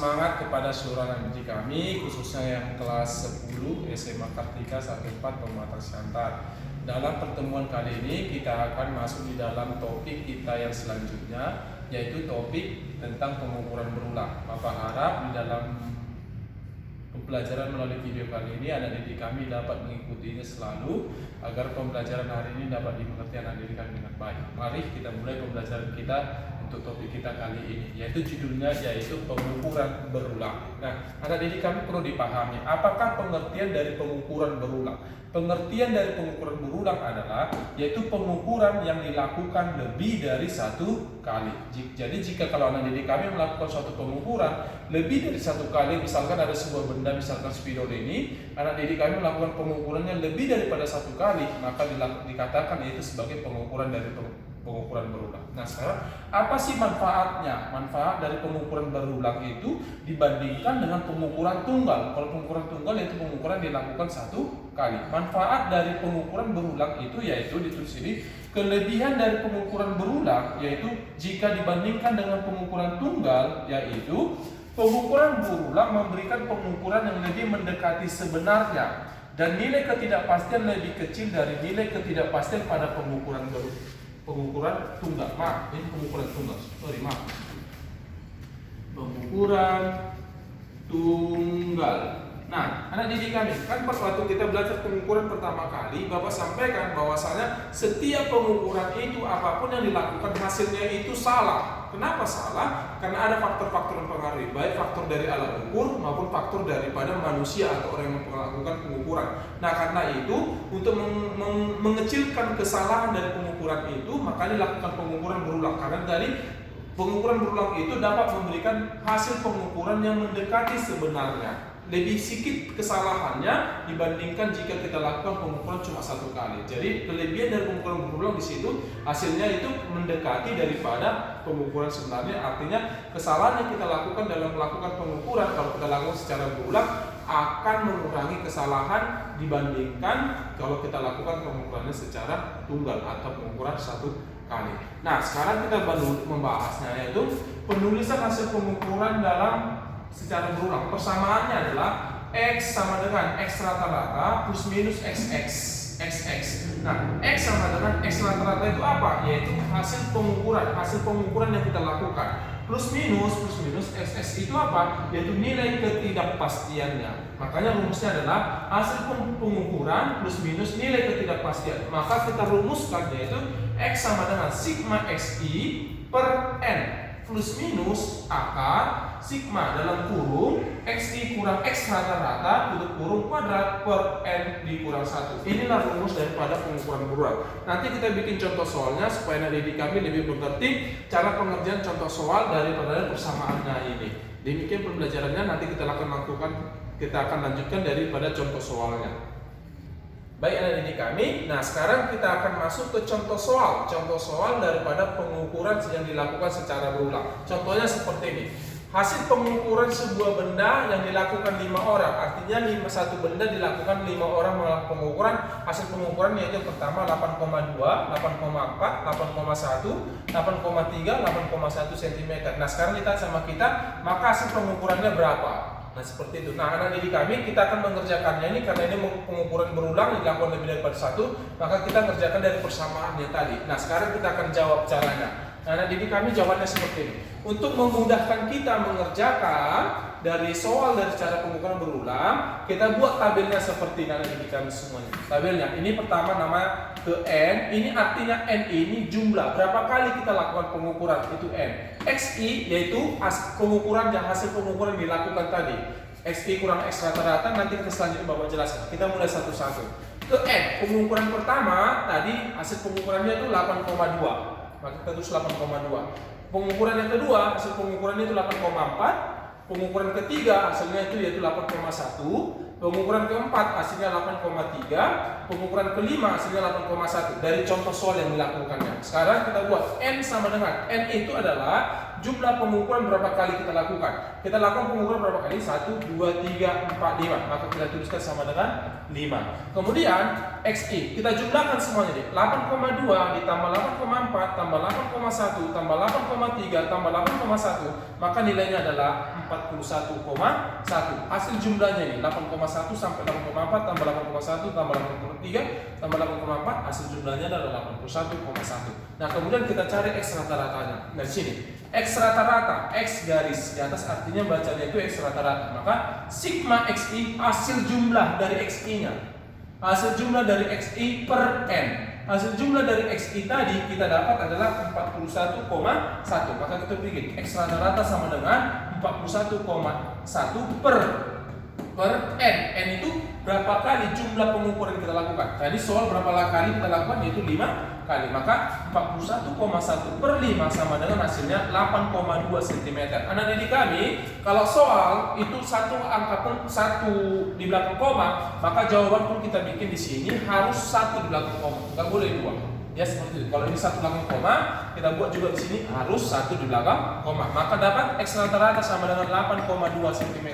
semangat kepada seluruh anak didik kami, khususnya yang kelas 10 SMA Kartika 1-4 Pematang Siantar. Dalam pertemuan kali ini kita akan masuk di dalam topik kita yang selanjutnya, yaitu topik tentang pengukuran berulang. Bapak harap di dalam pembelajaran melalui video kali ini anak didik kami dapat mengikutinya selalu agar pembelajaran hari ini dapat dimengerti anak didik kami dengan baik. Mari kita mulai pembelajaran kita untuk topik kita kali ini, yaitu judulnya yaitu pengukuran berulang. Nah, anak didik kami perlu dipahami apakah pengertian dari pengukuran berulang. Pengertian dari pengukuran berulang adalah yaitu pengukuran yang dilakukan lebih dari satu kali. Jadi jika kalau anak didik kami melakukan suatu pengukuran lebih dari satu kali, misalkan ada sebuah benda, misalkan spidol ini, anak didik kami melakukan pengukurannya lebih daripada satu kali, maka dikatakan yaitu sebagai pengukuran dari pengukuran berulang. Nah, sekarang apa sih manfaatnya? Manfaat dari pengukuran berulang itu dibandingkan dengan pengukuran tunggal. Kalau pengukuran tunggal yaitu pengukuran dilakukan satu kali. Manfaat dari pengukuran berulang itu yaitu ditulis ini, kelebihan dari pengukuran berulang yaitu jika dibandingkan dengan pengukuran tunggal, yaitu pengukuran berulang memberikan pengukuran yang lebih mendekati sebenarnya dan nilai ketidakpastian lebih kecil dari nilai ketidakpastian pada pengukuran tunggal. Maaf, ini pengukuran tunggal. Pengukuran tunggal. Nah, anak didik kami, kan waktu kita belajar pengukuran pertama kali, Bapak sampaikan bahwasanya setiap pengukuran itu apapun yang dilakukan hasilnya itu salah. Kenapa salah? Karena ada faktor-faktor yang mempengaruhi, baik faktor dari alat ukur maupun faktor daripada manusia atau orang yang melakukan pengukuran. Nah, karena itu untuk mengecilkan kesalahan dari pengukuran itu, maka dilakukan pengukuran berulang. Karena dari pengukuran berulang itu dapat memberikan hasil pengukuran yang mendekati sebenarnya. Lebih sedikit kesalahannya dibandingkan jika kita lakukan pengukuran cuma satu kali. Jadi kelebihan dari pengukuran berulang di situ hasilnya itu mendekati daripada pengukuran sebenarnya. Artinya kesalahan yang kita lakukan dalam melakukan pengukuran kalau kita lakukan secara berulang akan mengurangi kesalahan dibandingkan kalau kita lakukan pengukurannya secara tunggal atau pengukuran satu kali. Nah, sekarang kita baru membahasnya, yaitu penulisan hasil pengukuran dalam secara berulang. Persamaannya adalah X sama dengan X rata-rata plus minus XX. Nah, X sama dengan X rata-rata itu apa? Yaitu hasil pengukuran yang kita lakukan. Plus minus XX itu apa? Yaitu nilai ketidakpastiannya. Makanya rumusnya adalah hasil pengukuran plus minus nilai ketidakpastian. Maka kita rumuskan yaitu X sama dengan sigma XI per N plus minus akar sigma dalam kurung XI kurang X rata-rata tutup kurung kuadrat per N dikurang 1. Inilah rumus daripada pengukuran berulang. Nanti kita bikin contoh soalnya supaya anak didik kami lebih mengerti cara pengerjaan contoh soal daripada persamaannya ini. Demikian pembelajarannya, nanti kita akan lanjutkan daripada contoh soalnya. Baik anak didik kami, nah sekarang kita akan masuk ke contoh soal daripada pengukuran yang dilakukan secara berulang. Contohnya seperti ini. Hasil pengukuran sebuah benda yang dilakukan 5 orang, artinya satu benda dilakukan 5 orang melakukan pengukuran. Hasil pengukuran yaitu pertama 8,2, 8,4, 8,1, 8,3, 8,1 cm. Nah sekarang kita maka hasil pengukurannya berapa? Nah seperti itu. Nah anak didik kami, kita akan mengerjakannya ini karena ini pengukuran berulang dilakukan lebih daripada satu, maka kita kerjakan dari persamaannya tadi. Nah sekarang kita akan jawab caranya. Nah anak didik kami jawabnya seperti ini. Untuk memudahkan kita mengerjakan dari soal dari cara pengukuran berulang, kita buat tabelnya seperti ini anak didik kami semuanya. Tabelnya ini pertama nama ke N, ini artinya N ini jumlah berapa kali kita lakukan pengukuran, itu N. XI yaitu pengukuran yang hasil pengukuran dilakukan tadi. XI kurang X rata-rata, nanti kita selanjutnya Bapak jelaskan. Kita mulai satu-satu. Ke N, pengukuran pertama tadi hasil pengukurannya itu 8,2. Maka kita tulis 8,2. Pengukuran yang kedua hasil pengukurannya itu 8,4. Pengukuran ketiga hasilnya itu yaitu 8,1. Pengukuran keempat hasilnya 8,3. Pengukuran kelima hasilnya 8,1. Dari contoh soal yang dilakukannya. Sekarang kita buat N sama dengan N itu adalah jumlah pengukuran berapa kali kita lakukan. Kita lakukan pengukuran berapa kali? 1, 2, 3, 4, 5. Maka kita tuliskan sama dengan 5. Kemudian XI kita jumlahkan semuanya nih. 8,2 ditambah 8,4 tambah 8,1 tambah 8,3 tambah 8,1, maka nilainya adalah 41,1. Hasil jumlahnya ini 8,1 sampai 8,4 tambah 8,1 tambah 8,3 tambah 8,4, hasil jumlahnya adalah 81,1. Nah, kemudian kita cari X rata-ratanya. Nah, di sini X rata-rata, X garis di atas artinya bacanya itu X rata-rata. Maka sigma XI hasil jumlah dari XI-nya. Hasil jumlah dari XI per N. Hasil jumlah dari XI tadi kita dapat adalah 41,1. Maka kita bikin X rata-rata sama dengan 41,1 per N. N itu berapa kali jumlah pengukuran kita lakukan. Tadi soal berapa kali kita lakukan, yaitu 5 kali. Maka 41,1 per 5 sama dengan hasilnya 8,2 cm. Anak didik kami, kalau soal itu satu angka satu di belakang koma, maka jawaban pun kita bikin di sini harus satu di belakang koma, nggak boleh dua. Ya, seperti itu. Kalau ini satu belakang koma, kita buat juga di sini harus satu di belakang koma. Maka dapat X rata-rata sama dengan 8,2 cm.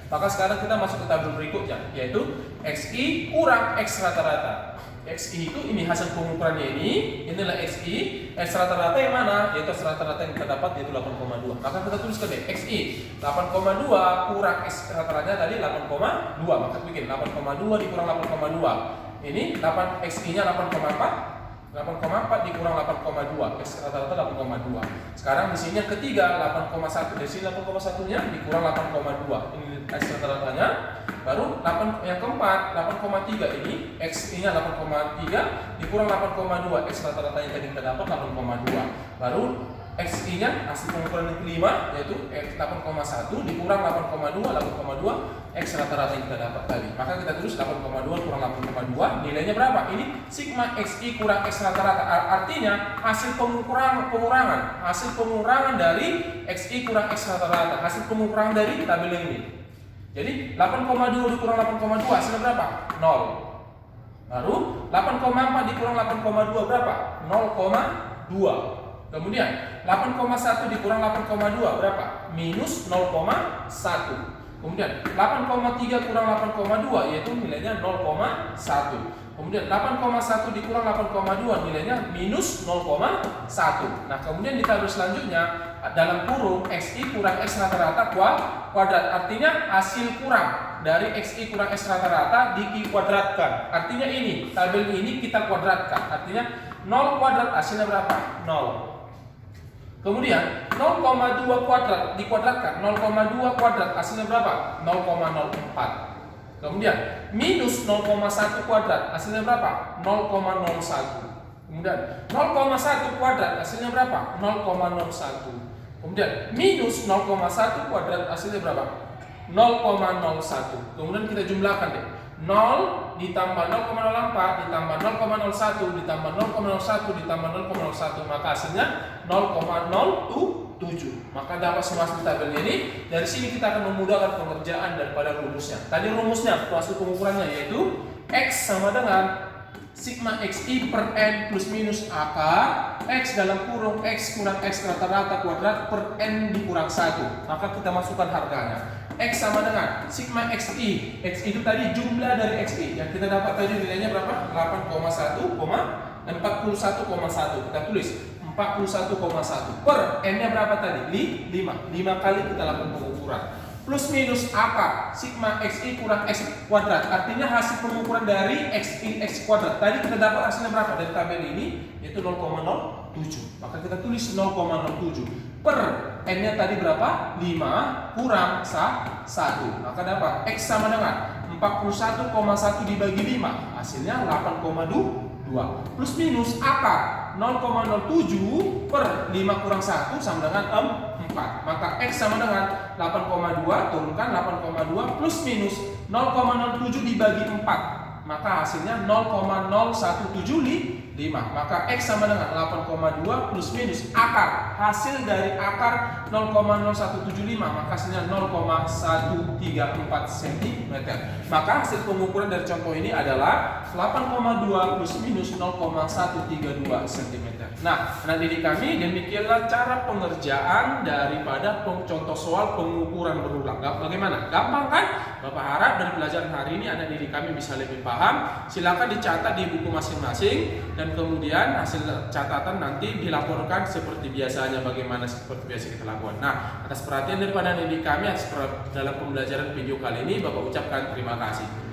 Maka sekarang kita masuk ke tabel berikutnya, yaitu XI kurang X rata-rata. XI itu ini hasil pengukurannya inilah XI. X rata-rata yang mana? Yaitu X rata-rata yang kita dapat yaitu 8,2. Maka kita tuliskan deh XI 8,2 kurang X rata-ratanya tadi 8,2. Maka bikin 8,2 dikurang 8,2. Ini 8 XI-nya 8,4. 8,4 dikurang 8,2, X rata-rata 8,2. Sekarang di sini yang ketiga 8,1, di sini 8,1-nya dikurang 8,2. Ini X rata-ratanya. Baru 8 yang keempat 8,3 ini X-nya 8,3 dikurang 8,2, X rata-ratanya tadi kita dapat 8,2. Baru XI-nya hasil pengukuran yang kelima yaitu 8,1 dikurang 8,2 X rata-rata yang kita dapat tadi. Maka kita tulis 8,2 kurang 8,2, nilainya berapa? Ini sigma XI kurang X rata-rata. Artinya hasil pengurangan dari XI kurang X rata-rata, hasil pengukuran dari tabel ini. Jadi 8,2 dikurang 8,2 hasilnya berapa? 0. Baru 8,4 dikurang 8,2 berapa? 0,2. Kemudian 8,1 dikurang 8,2 berapa? Minus 0,1. Kemudian 8,3 kurang 8,2 yaitu nilainya 0,1. Kemudian 8,1 dikurang 8,2 nilainya minus 0,1. Nah, kemudian di tabel selanjutnya dalam kurung XI kurang X rata-rata kuadrat. Artinya hasil kurang dari XI kurang X rata-rata dikuadratkan. Artinya ini, tabel ini kita kuadratkan. Artinya 0 kuadrat hasilnya berapa? 0. Kemudian 0,2 kuadrat dikuadratkan. 0,2 kuadrat hasilnya berapa? 0,04. Kemudian minus 0,1 kuadrat hasilnya berapa? 0,01. Kemudian 0,1 kuadrat hasilnya berapa? 0,01. Kemudian minus 0,1 kuadrat hasilnya berapa? 0,01. Kemudian kita jumlahkan deh. 0 ditambah 0,04 ditambah 0,01 ditambah 0,01 ditambah 0,01, maka hasilnya 0,07. Maka dapat semua hasil tabel ini. Dari sini kita akan memudahkan pengerjaan daripada rumusnya. Tadi rumusnya hasil pengukurannya yaitu X sama dengan sigma XI per N plus minus akar X dalam kurung X kurang X rata-rata kuadrat per N dikurang 1. Maka kita masukkan harganya. X sama dengan sigma XI. XI itu tadi jumlah dari XI. Yang kita dapat tadi nilainya berapa? 41,1. Kita tulis 41,1 per N-nya berapa tadi? 5 kali kita lakukan pengukuran. Plus minus akar sigma XI kurang X kuadrat. Artinya hasil pengukuran dari XI X kuadrat. Tadi kita dapat hasilnya berapa? Dari tabel ini yaitu 0,07. Maka kita tulis 0,07 per N-nya tadi berapa? 5 kurang 1. Maka dapat X sama dengan 41,1 dibagi 5. Hasilnya 8,2. Plus minus akar 0,07 per 5 kurang 1 sama dengan 4. Maka X sama dengan 8,2, turunkan 8,2 plus minus 0,07 dibagi 4. Maka hasilnya 0,0175. Maka X sama dengan 8,2 plus minus akar. Hasil dari akar 0,0175, maka hasilnya 0,134 cm. Maka hasil pengukuran dari contoh ini adalah 8,2 plus minus 0,132 cm. Nah, anak didik kami, demikianlah cara pengerjaan daripada contoh soal pengukuran berulang. Bagaimana? Gampang kan? Bapak harap dari pelajaran hari ini anak didik kami bisa lebih paham. Silakan dicatat di buku masing-masing dan kemudian hasil catatan nanti dilaporkan seperti biasanya, bagaimana seperti biasa kita lakukan. Nah, atas perhatian daripada anak didik kami dalam pembelajaran video kali ini, Bapak ucapkan terima kasih.